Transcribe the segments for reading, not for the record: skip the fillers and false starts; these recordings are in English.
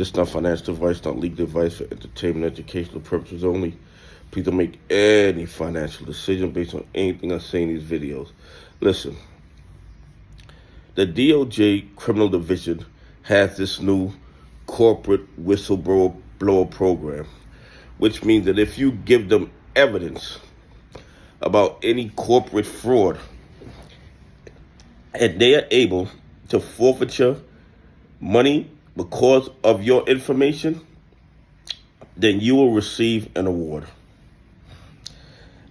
This is not financial advice, not legal advice, for entertainment, educational purposes only. Please don't make any financial decision based on anything I say in these videos. Listen, the DOJ Criminal Division has this new corporate whistleblower program, which means that if you give them evidence about any corporate fraud, and they are able to forfeit your money because of your information, then you will receive an award.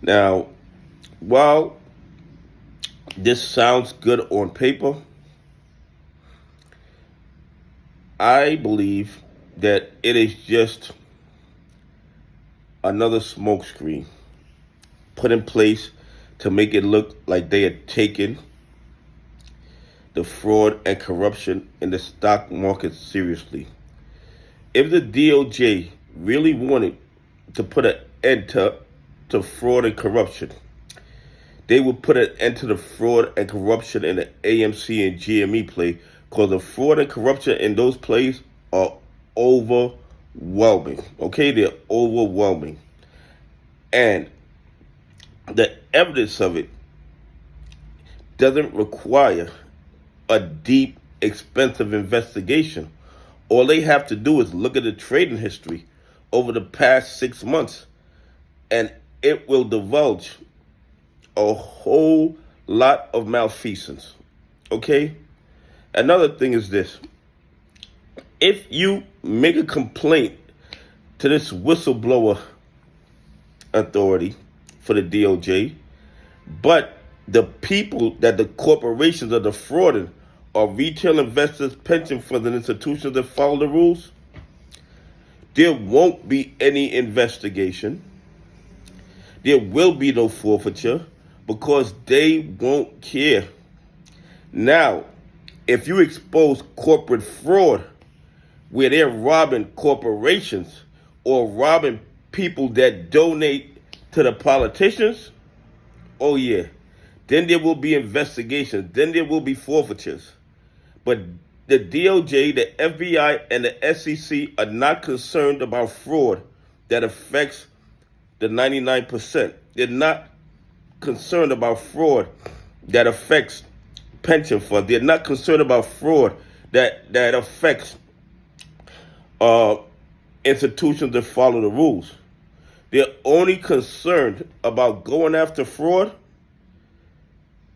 Now, while this sounds good on paper, I believe that it is just another smokescreen put in place to make it look like they had taken the fraud and corruption in the stock market seriously. If the DOJ really wanted to put an end to fraud and corruption, they would put an end to the fraud and corruption in the AMC and GME play, because the fraud and corruption in those plays are overwhelming. Okay, they're overwhelming. And the evidence of it doesn't require a deep, expensive investigation. All they have to do is look at the trading history over the past 6 months, and it will divulge a whole lot of malfeasance. Okay? Another thing is this. If you make a complaint to this whistleblower authority for the DOJ, but the people that the corporations are defrauding are retail investors, pension funds, and institutions that follow the rules, there won't be any investigation. There will be no forfeiture because they won't care. Now, if you expose corporate fraud where they're robbing corporations or robbing people that donate to the politicians, oh yeah, then there will be investigations. Then there will be forfeitures. But the DOJ, the FBI, and the SEC are not concerned about fraud that affects the 99%. They're not concerned about fraud that affects pension funds. They're not concerned about fraud that affects institutions that follow the rules. They're only concerned about going after fraud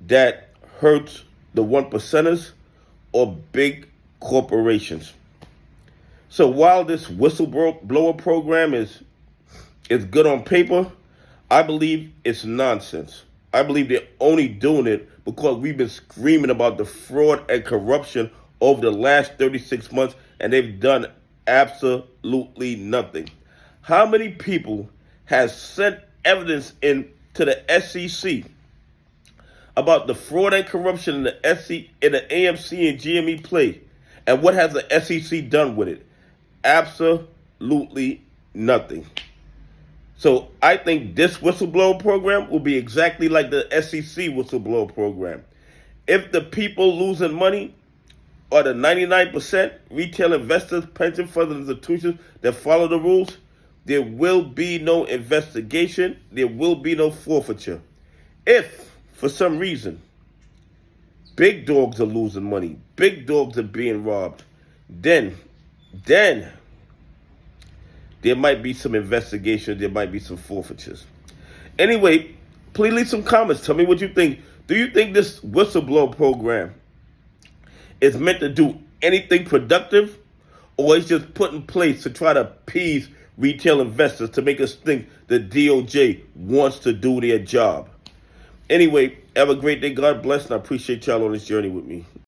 that hurts the 1%ers or big corporations. So while this whistleblower program is good on paper, I believe it's nonsense. I believe they're only doing it because we've been screaming about the fraud and corruption over the last 36 months, and they've done absolutely nothing. How many people have sent evidence in to the SEC about the fraud and corruption in the AMC and GME play? And what has the SEC done with it? Absolutely nothing. So I think this whistleblower program will be exactly like the SEC whistleblower program. If the people losing money are the 99% retail investors, pension funds, and institutions that follow the rules, there will be no investigation. There will be no forfeiture. If, for some reason, big dogs are losing money, big dogs are being robbed, then there might be some investigation, there might be some forfeitures. Anyway, please leave some comments. Tell me what you think. Do you think this whistleblower program is meant to do anything productive, or it's just put in place to try to appease retail investors to make us think the DOJ wants to do their job? Anyway, have a great day. God bless, and I appreciate y'all on this journey with me.